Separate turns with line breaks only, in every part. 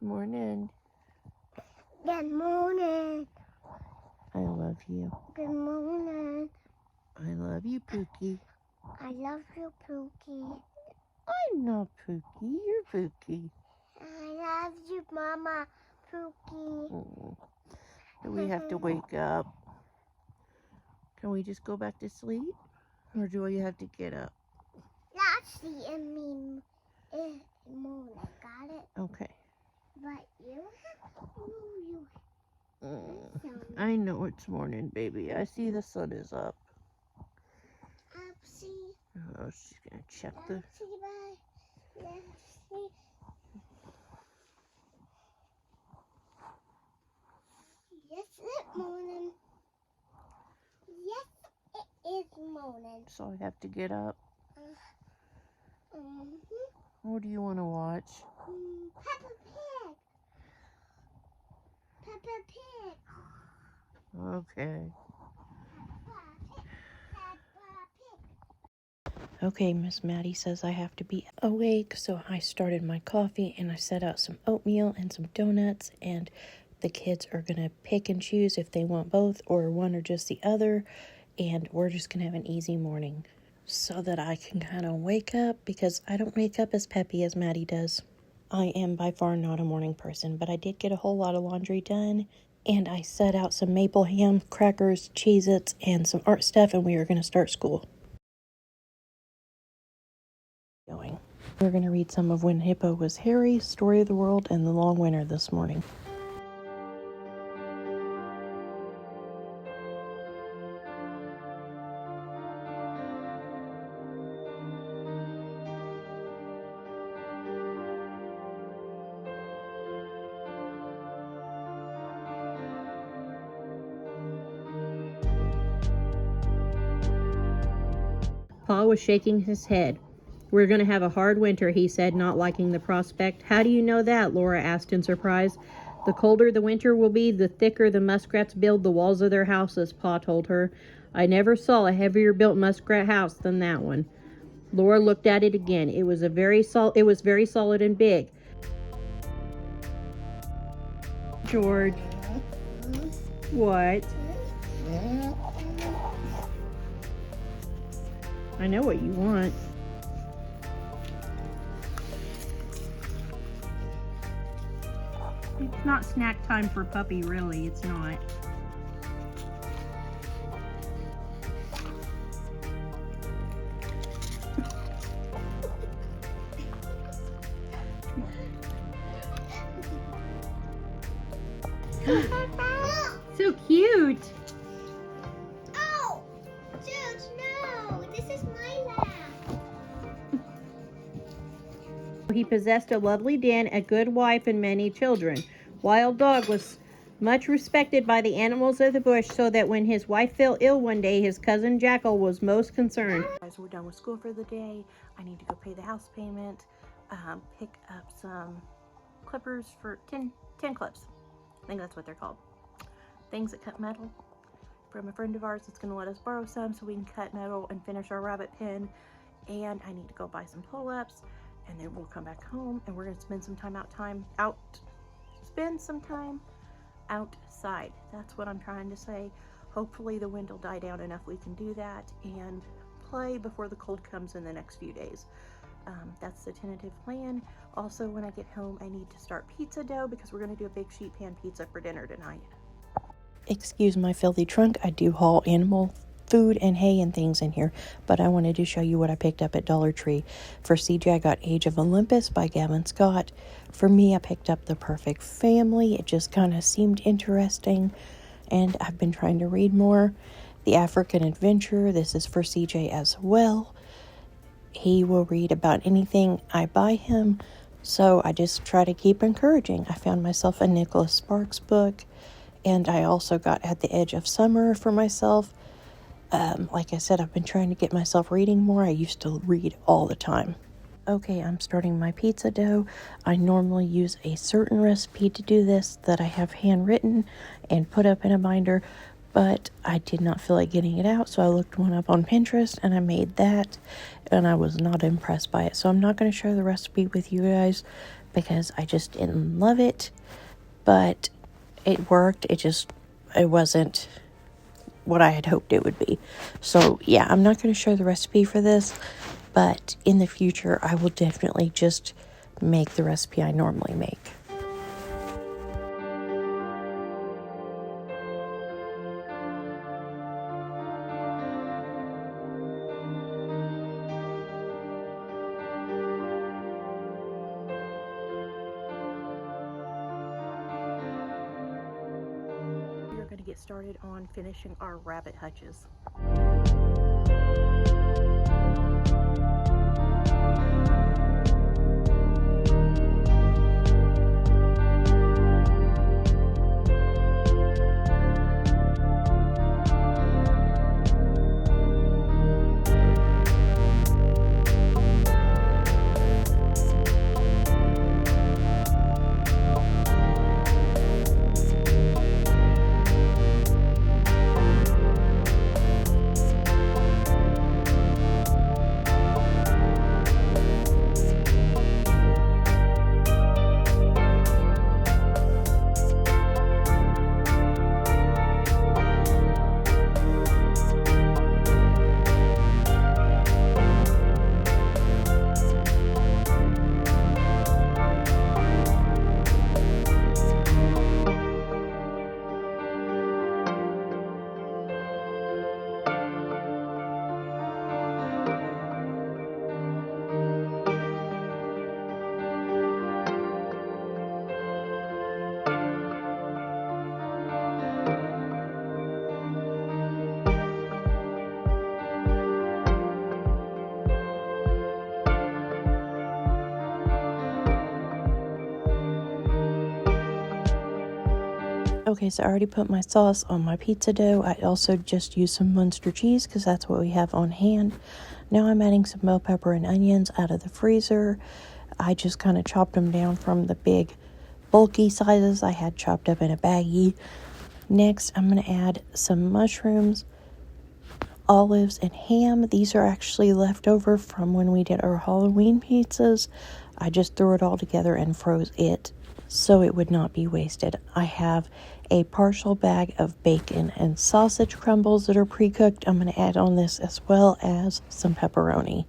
morning.
Good morning.
I love you.
Good morning.
I love you, Pookie.
I love you, Pookie.
I'm not Pookie. You're Pookie.
I love you, Mama Pookie.
Oh. Do we have to wake up? Can we just go back to sleep? Or do we have to get up?
That's the morning. Got it?
Okay.
But you
I know it's morning, baby. I see the sun is up.
Upsy.
Oh, she's gonna check the...
Yes, it's morning. Yes, it is morning.
So I have to get up.
Mm-hmm.
What do you want to watch?
Peppa Pig. Peppa Pig.
Okay.
Peppa Pig.
Okay, Miss Maddie says I have to be awake, so I started my coffee and I set out some oatmeal and some donuts, and the kids are going to pick and choose if they want both or one or just the other, and we're just going to have an easy morning so that I can kind of wake up, because I don't wake up as peppy as Maddie does. I am by far not a morning person, but I did get a whole lot of laundry done, and I set out some maple ham, crackers, Cheez-Its, and some art stuff, and we are going to start school. We're going to read some of When Hippo Was Hairy, Story of the World, and The Long Winter this morning. Paul was shaking his head. "We're going to have a hard winter," he said, not liking the prospect. "How do you know that?" Laura asked in surprise. "The colder the winter will be, the thicker the muskrats build the walls of their houses," Pa told her. "I never saw a heavier built muskrat house than that one." Laura looked at it again. It was very solid and big. George. What? I know what you want. It's not snack time for Puppy, really. It's not. So cute.
Oh, George, no! This is my lap.
He possessed a lovely den, a good wife, and many children. Wild Dog was much respected by the animals of the bush, so that when his wife fell ill one day, his cousin Jackal was most concerned. Guys, we're done with school for the day. I need to go pay the house payment, pick up some clippers for 10 clips. I think that's what they're called. Things that cut metal. From a friend of ours that's going to let us borrow some so we can cut metal and finish our rabbit pen. And I need to go buy some pull-ups, and then we'll come back home and we're going to spend some time outside. That's what I'm trying to say. Hopefully the wind will die down enough we can do that and play before the cold comes in the next few days. That's the tentative plan. Also, when I get home, I need to start pizza dough because we're going to do a big sheet pan pizza for dinner tonight. Excuse my filthy trunk. I do haul animal food and hay and things in here, but I wanted to show you what I picked up at Dollar Tree. For CJ, I got Age of Olympus by Gavin Scott. For me, I picked up The Perfect Family. It just kind of seemed interesting, and I've been trying to read more. The African Adventure. This is for CJ as well. He will read about anything I buy him, so I just try to keep encouraging. I found myself a Nicholas Sparks book, and I also got At the Edge of Summer for myself. Like I said, I've been trying to get myself reading more. I used to read all the time. Okay, I'm starting my pizza dough. I normally use a certain recipe to do this that I have handwritten and put up in a binder, but I did not feel like getting it out, so I looked one up on Pinterest and I made that, and I was not impressed by it. So I'm not going to share the recipe with you guys because I just didn't love it, but it worked. It wasn't what I had hoped it would be. So yeah, I'm not going to show the recipe for this, but in the future, I will definitely just make the recipe I normally make. We are going to get started on finishing our rabbit hutches. Okay, so I already put my sauce on my pizza dough. I also just used some Munster cheese because that's what we have on hand. Now I'm adding some bell pepper and onions out of the freezer. I just kind of chopped them down from the big bulky sizes I had chopped up in a baggie. Next, I'm going to add some mushrooms, olives, and ham. These are actually left over from when we did our Halloween pizzas. I just threw it all together and froze it so it would not be wasted. I have a partial bag of bacon and sausage crumbles that are pre-cooked. I'm going to add on this as well as some pepperoni.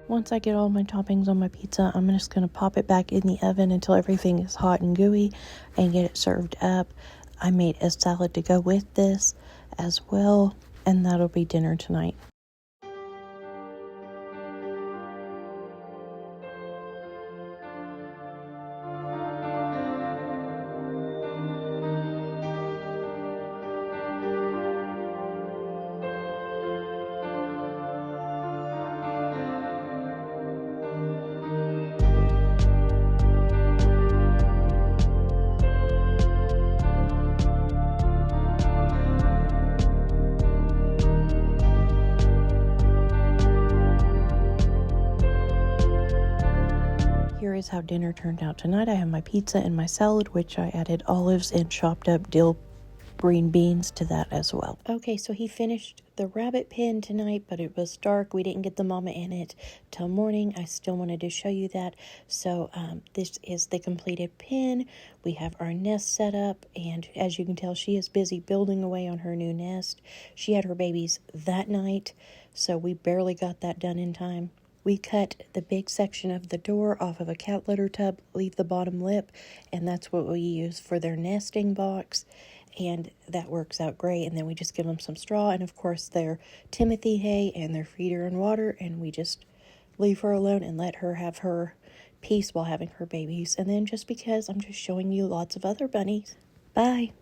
Once I get all my toppings on my pizza, I'm just going to pop it back in the oven until everything is hot and gooey and get it served up. I made a salad to go with this as well, and that'll be dinner tonight. Here is how dinner turned out tonight. I have my pizza and my salad, which I added olives and chopped up dill green beans to that as well. Okay, so he finished the rabbit pen tonight, but it was dark. We didn't get the mama in it till morning. I still wanted to show you that. So this is the completed pen. We have our nest set up, and as you can tell, she is busy building away on her new nest. She had her babies that night, so we barely got that done in time. We cut the big section of the door off of a cat litter tub, leave the bottom lip, and that's what we use for their nesting box, and that works out great. And then we just give them some straw and, of course, their Timothy hay and their feeder and water, and we just leave her alone and let her have her peace while having her babies. And then just because I'm just showing you lots of other bunnies. Bye.